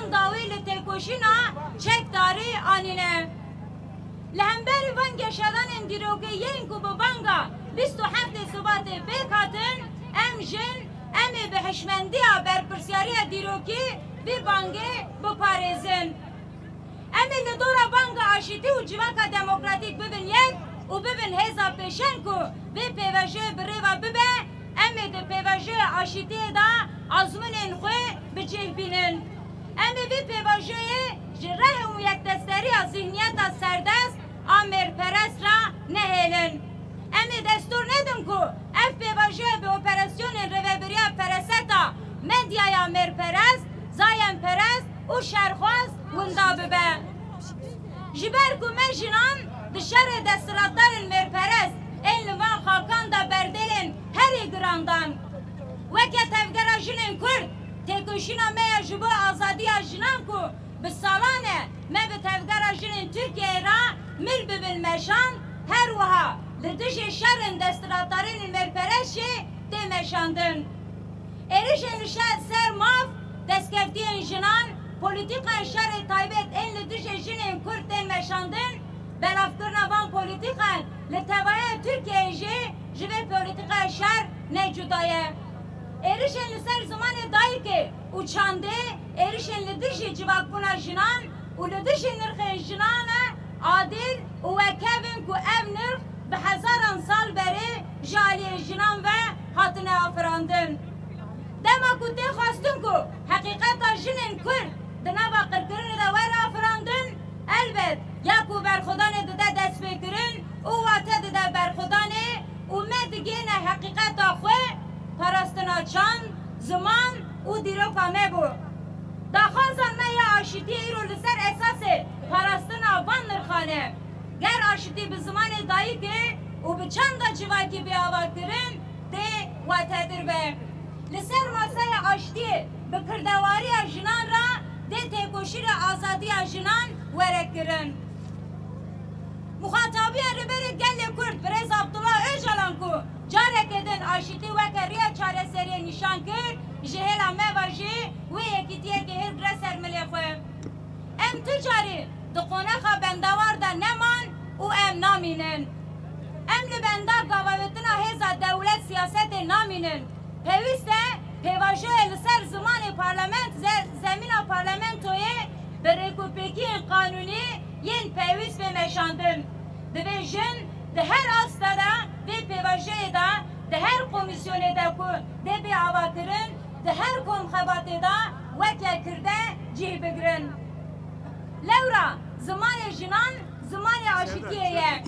van davi li tekoşina çekdarî anîne. Li hemberî van geşadanên dîrokîyên ku bi banga 27 Şubatê pêk hatin, em jin em ê bi hişmendiya berpirsyariya dîrokî vê bangê biparêzin. Em ê li dora banga aşîtî û civaka demokratîk bibin yek û bibin hêza pêşeng ku vê pêvajiyê bi rêva bibe, em ê di pêvajiyê aşîtiyê da azminên xwe bicêhbînin. Em ê vê pêvajiyê ji reh û yekdesteriya zihniyeta serdest a mêrperest ra nehêlin. Em ê destur nedin ku ev pêvajiyê bi operasyonên rêveberiya pereseta medyaya mêrperest, zayenperest û şerxwaz winda bibe. Ji ber ku me jinan di şerê desthilatdarên mêrperest ên li van xakan da berdelên herî girandan. Weke tevgera jinên Kurd, têkoşîna me ya ji bo azadiya jinan ku bi salan e me bi tevgera jinên Tirkiyeyê ra mil bibin meşan, her wiha li dijî şerên desthilatdarên mêrperest jê tê meşandin. Êrişên li ser mav, destkeftiyên jinan, polîtîkayên şerê taybet ên li dijî jinên Kurd tê meşandin, belavkirina van polîtîkan li tevaya Tirkiyeyê jê ji vê polîtîkaya şer ne cuda ye. Êrişên li ser zimanê dayîkê û çandê, êrişên li dijî civakbûna jinan û li dijî nirxên jinan e adil û wekevin ku ev nirx bi hezaran sal berê ji aliyê jinan ve hatine afirandin. Dema ku tê xwastin ku heqîqeta jinên Kurd di nava qirkirinê de were afirandin, elbet ya ku berxwedanê dide destpêkirin û wate dide berxwedanê û me digêne heqîqeta xwe parastina çand, ziman û dîroka me bû. Daxwazan me ya aşîtiyê îro li ser esasê parastina van nirxan e. Ger aşîtî bi zimanê dayîkê û bi çanda civakî bêavakirin tê watedir be. Li ser masaya aşîtiyê bi kirdewariya jinan ra dê têkoşîra azadiya jinan werekirin. Muxatabiya rêberê gelê Kurd Birêz Abdullah Öcalan ku carek edin aşîtî weke riya çareseriyê nîşan kir, ji hêla me ve jî wê yekîtiyekê hêr bire ser milê xwe. Em ti carî di qonexa bendawar da neman û em namînin. Em li benda gavavetina hêza dewlet siyasetê namînin. Pêwîst e pêvajoyê li ser zimanê zemîna parlamentoyê bi rêkûpêkiyên qanûnî yên pêwîst vê meşandin. Divê jin di her asta da vê pêvajiyê da di her komisyonê de ku dê bêavakirin, di her komxebatê da weke kirde cih bigirin. Lewra zimanê jinan zimanê aşîtiyê ye.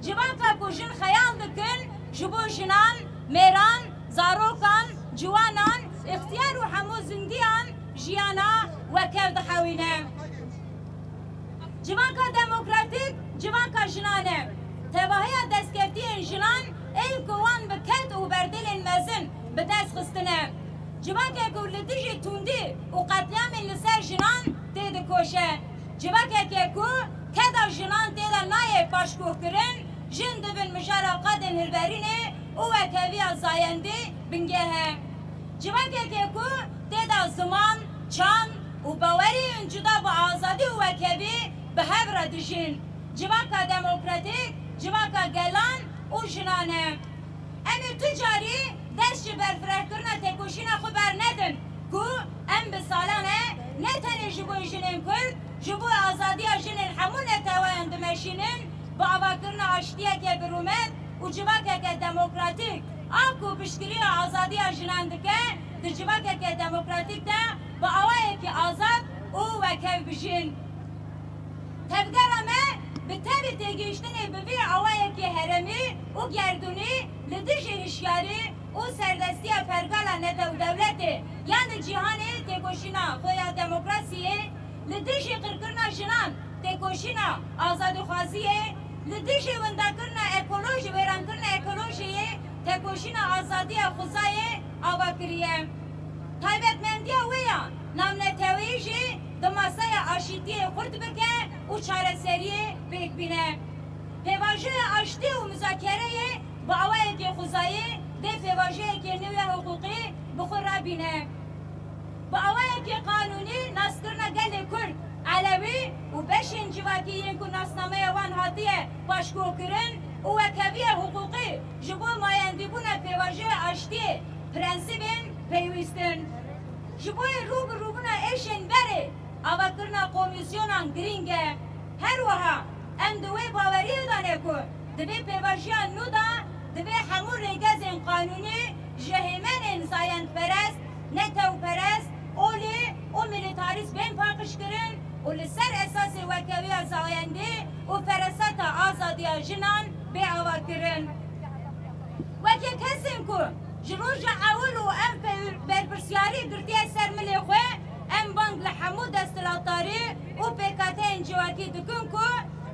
Civaka ku jin xeyal dikin ji bo jinan, mêran, zarokan, ciwanan, ixtiyar û hemû zingiyan jiyana wekev dihewîne. Civaka demokratîk, civaka jinan e. Tevahiya destkeftiyên jinan ên ku wan bi ket û berdelên mezin bi dest xistine. Civakek ku li dijî tundî û qetliyamên li ser jinan tê dikoşe. Civakekê ku keda jinan tê de nayê paşguhkirin, jin dibin mijara qadên hilberînê û wekeviya zayendî bingehe. Civakekê ku tê de ziman, çand û baweriyên cuda bi azadî û wekevî bi hev re dijîn. Civaka demokratîk, civaka gelan û jinan e. Em ê tu carî dest ji berfirehkirina têkoşîna xwe bernedin ku em bi salan e ne tenê ji bo jinên Kurd, ji bo azadiya jinên hemû netewayan dimeşînin, bi avakirina aşîtiyekê bi rûmet û civakeke demokratîk a ku piştgiriya azadiya jinan dike, di civakeke demokratîk de bi awayekî azad û wekev bijîn. Tevgera me bi tevî têgihiştinê bi vî awayekî heremî û gerdûnî li dijî hişyarî û serdestiya pergala nedewletê yani cîhanê têkoşîna xoya demokrasiyê, li dijî qirkirina jinan têkoşîna azadîxwaziyê, li dijî windakirina ekoloji wêrankirina ekolojiyê têkoşîna azadiya xuzayê avakiriye. Taybetmendiya wê ya namnetewî jî di masaya aşîtiyê xurt bike û çareseriyê pêk bîne. Pêvajoya aştî û müzakereyê bi awayekê xuzayê dê pêvajiyekê nû ya hukûqî bi xwe rabîne. Bi awayekê qanûnî naskirina civaki yên ku nasnameya wan hatiye başkokirin û wekeviye hukukî ji bo mayendîbûna pêvajoya aştiyê prensibên pêwîstin. Ji bo rûbirûbûna êşên berê avakirina komîsyonan girîng e. Her wiha em di wê baweriyê de ne ku divê pêvajiya nû da divê hemû rêgezên qanûnî ji hêmenên zayendperest, netewperest, olê û militarîst bên paqijkirin û li ser esasê wekeviya zayendî û fereseta azadiya jinan bê avakirin. Wekî kesên ku ji roja ewil û em berpirsyarî girtiye ser milê xwe em bang li hemû desthilatdarî û pêkateyên civakî dikin ku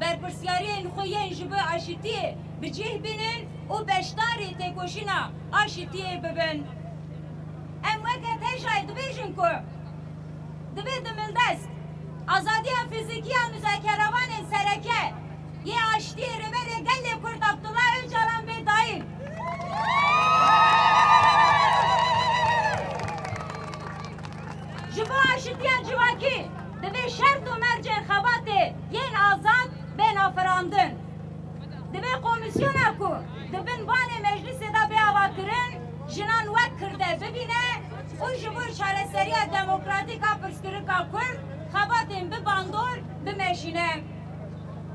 berpirsyariyên xwe yên ji bo aşîtiyê bicih bînin û beşdarî têkoşîna aşîtiyê bibin. Em weke têjayê dibêjin ku divê dimildest azadiya fîzîkiya müzakerevanên sereke yê aşitiyê rêberê gelê Kurd Abdullah Öcalan bê dayîn. Ji bo aşitiya civakî divê şert û mercên xebatê yên azad bên afirandin. Divê komîsyona ku dibin banê meclisê de bê avakirin jinan wek kirde bibîne û ji bo çareseriya demokratîk a pirsgirêka Kurd xebatên bibandor bimeşîne.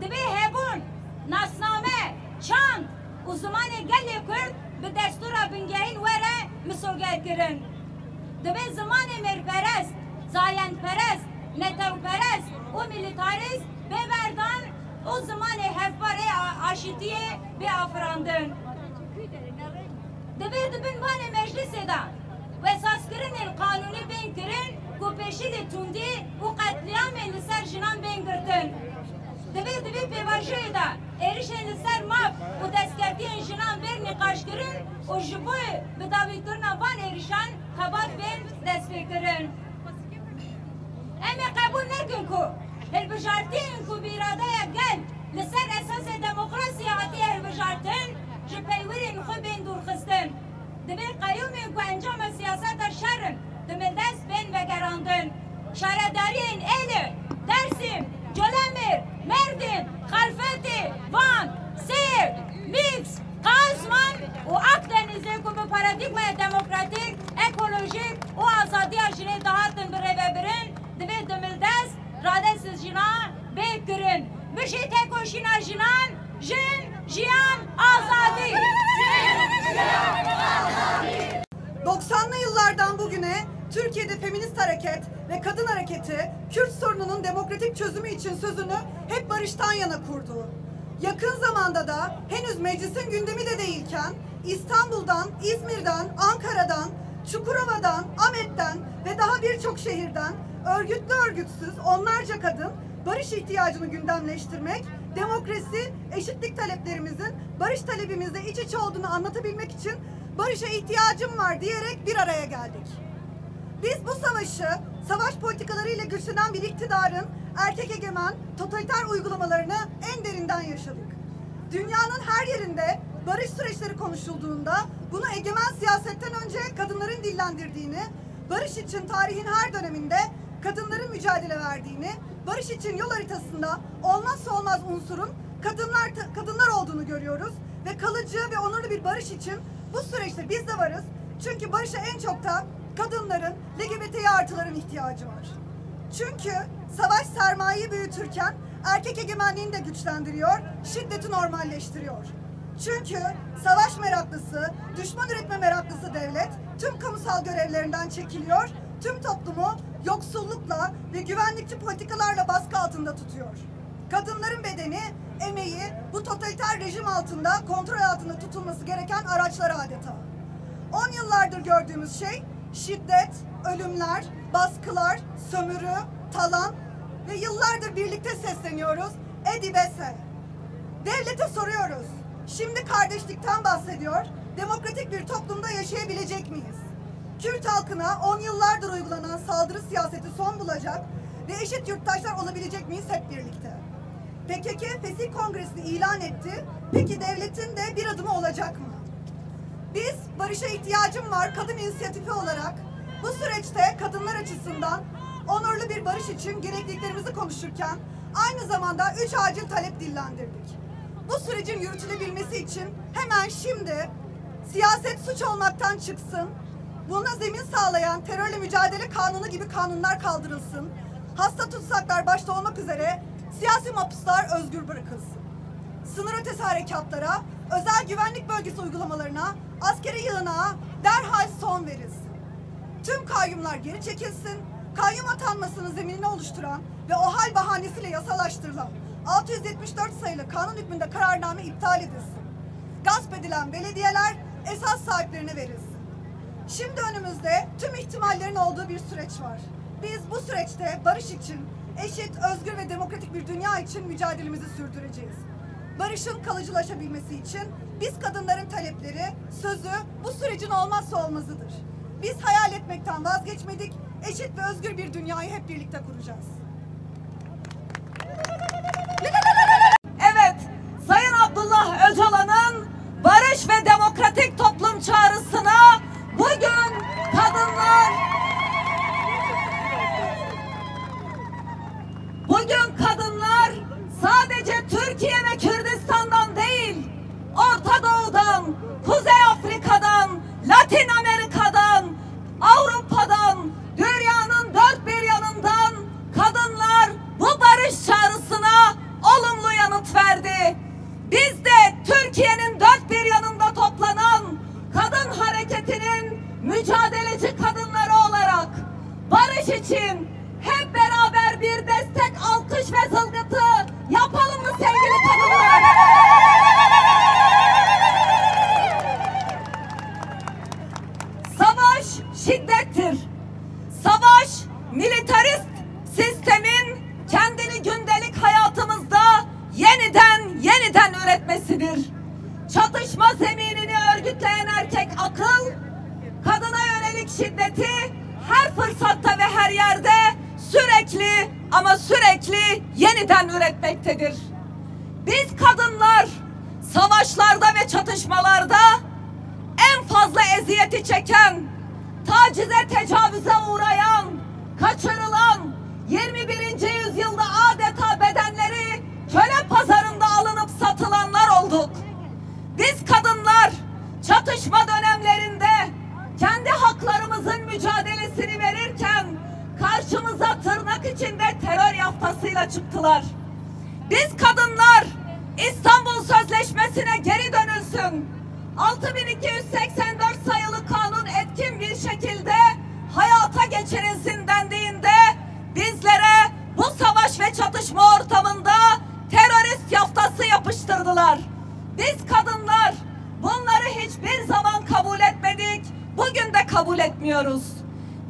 Divê hebûn, nasname, çand û zimanê gelê Kurd bi destûra bingehîn were misogerkirin. Divê zimanê mêrperest, zayendperest, netewperest û militarîst bê berdan û zimanê hevbarê aşîtiyê bê afirandin. Divê dibin banê meclisê de wesaskirinên qanûnî bên kirin ku pêşîlê tundî û qetliyamên li ser jinan bên girtin. Divê pêvajoyê de êrişên li ser mav û destkeftiyên jinan bên nîqaşkirin û ji bo bi dawîkirina van êrişan xebat bên destpêkirin. Em ê qebûl nekin ku hilbijartiyên ku bîradeya gel li ser esasê demokrasiyê hatiye hilbijartin ji peywirên xwe bên dûrxistin. Divê qeyûmên ku encama siyaseta şerrin dimildest bên vegerandin. Şaredariyên Êlê, Dêrsim, Colemêr, Merdin, Xelfetê, Van, Siirt, Mîks, Qaosman û Akdenizê ku bi paradigmaya demokratîk, ekolojîk û azadiya jinê dihatin birêvebirin divê dimildest radesiz jina bê kirin. Bijî têkoşîna jinan, jin, jiyan, azadî. 90'lı yıllardan bugüne Türkiye'de feminist hareket ve kadın hareketi Kürt sorununun demokratik çözümü için sözünü hep barıştan yana kurdu. Yakın zamanda da henüz meclisin gündemi de değilken İstanbul'dan, İzmir'den, Ankara'dan, Çukurova'dan, Ahmet'ten ve daha birçok şehirden örgütlü örgütsüz onlarca kadın barış ihtiyacını gündemleştirmek, demokrasi, eşitlik taleplerimizin barış talebimizle iç içe olduğunu anlatabilmek için barışa ihtiyacım var diyerek bir araya geldik. Biz bu savaşı, savaş politikalarıyla güçlenen bir iktidarın erkek egemen, totaliter uygulamalarını en derinden yaşadık. Dünyanın her yerinde barış süreçleri konuşulduğunda bunu egemen siyasetten önce kadınların dillendirdiğini, barış için tarihin her döneminde kadınların mücadele verdiğini, barış için yol haritasında olmazsa olmaz unsurun kadınlar olduğunu görüyoruz ve kalıcı ve onurlu bir barış için bu süreçte biz de varız. Çünkü barışa en çok da kadınların, LGBT artıların ihtiyacı var. Çünkü savaş sermayeyi büyütürken erkek egemenliğini de güçlendiriyor, şiddeti normalleştiriyor. Çünkü savaş meraklısı, düşman üretme meraklısı devlet tüm kamusal görevlerinden çekiliyor, tüm toplumu yoksullukla ve güvenlikçi politikalarla baskı altında tutuyor. Kadınların bedeni, emeği bu totaliter rejim altında, kontrol altında tutulması gereken araçlar adeta. 10 yıllardır gördüğümüz şey şiddet, ölümler, baskılar, sömürü, talan ve yıllardır birlikte sesleniyoruz. Edibese. Devlete soruyoruz. Şimdi kardeşlikten bahsediyor. Demokratik bir toplumda yaşayabilecek miyiz? Kürt halkına 10 yıllardır uygulanan saldırı siyaseti son bulacak ve eşit yurttaşlar olabilecek miyiz hep birlikte? PKK Fesih Kongresi'ni ilan etti. Peki devletin de bir adımı olacak mı? Biz barışa ihtiyacım var kadın inisiyatifi olarak bu süreçte kadınlar açısından onurlu bir barış için gerekliliklerimizi konuşurken aynı zamanda 3 acil talep dillendirdik. Bu sürecin yürütülebilmesi için hemen şimdi siyaset suç olmaktan çıksın, buna zemin sağlayan terörle mücadele kanunu gibi kanunlar kaldırılsın, hasta tutsaklar başta olmak üzere siyasi mahpuslar özgür bırakılsın. Sınır ötesi harekatlara, özel güvenlik bölgesi uygulamalarına, askeri yığınağa derhal son verilsin. Tüm kayyumlar geri çekilsin, kayyum atanmasının zeminini oluşturan ve OHAL bahanesiyle yasalaştırılan 674 sayılı kanun hükmünde kararname iptal edilsin. Gasp edilen belediyeler esas sahiplerine verilsin. Şimdi önümüzde tüm ihtimallerin olduğu bir süreç var. Biz bu süreçte barış için, eşit, özgür ve demokratik bir dünya için mücadelemizi sürdüreceğiz. Barışın kalıcılaşabilmesi için biz kadınların talepleri, sözü bu sürecin olmazsa olmazıdır. Biz hayal etmekten vazgeçmedik, eşit ve özgür bir dünyayı hep birlikte kuracağız. Evet, Sayın Abdullah Öcalan'ın barış ve demokratik toplum çağrısına bugün kadınlar sadece Türkiye ve Kürdistan'dan değil, Orta Doğu'dan, Kuzey Afrika'dan, Latin Amerika'dan, Avrupa'dan, dünyanın dört bir yanından kadınlar bu barış çağrısına olumlu yanıt verdi. Biz de Türkiye'nin dört bir yanında toplanan kadın hareketinin mücadeleci kadınları olarak barış için hep beraber bir destek, alkış ve zılgıtı yapalım mı sevgili kadınlar? Savaş şiddettir. Savaş militarist sistemin kendini gündelik hayatımızda yeniden üretmesidir. Çatışma zeminini örgütleyen erkek akıl, kadına yönelik şiddeti her fırsatta ve her yerde sürekli yeniden üretmektedir. Biz kadınlar savaşlarda ve çatışmalarda en fazla eziyeti çeken, tacize, tecavüze uğrayan, kaçırılan, 21. yüzyılda adeta bedenleri köle pazarında alınıp satılanlar olduk. Biz kadınlar çatışma dönemlerinde kendi haklarımızın mücadelesini verirken karşımıza tırnak içinde terör yaftasıyla çıktılar. Biz kadınlar İstanbul Sözleşmesi'ne geri dönülsün, 6284 sayılı kanun etkin bir şekilde hayata geçirilsin dendiğinde bizlere bu savaş ve çatışma ortamında terörist yaftası yapıştırdılar. Biz kadınlar bunları hiçbir zaman kabul etmedik, bugün de kabul etmiyoruz.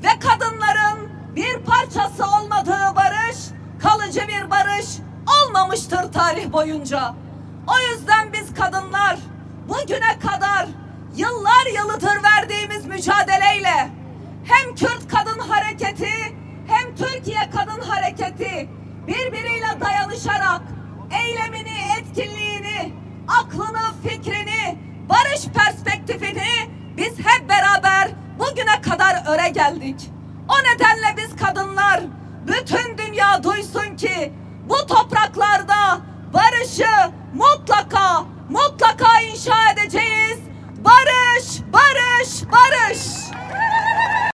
Ve kadınların bir parçası olmadığı barış, kalıcı bir barış olmamıştır tarih boyunca. O yüzden biz kadınlar bugüne kadar yıllar yılıdır verdiğimiz mücadeleyle hem Kürt Kadın Hareketi hem Türkiye Kadın Hareketi birbiriyle dayanışarak eylemini, etkinliğini, aklını, fikrini, barış perspektifini biz hep beraber bugüne kadar öre geldik. O nedenle biz kadınlar bütün dünya duysun ki bu topraklarda barışı mutlaka inşa edeceğiz. Barış, barış, barış.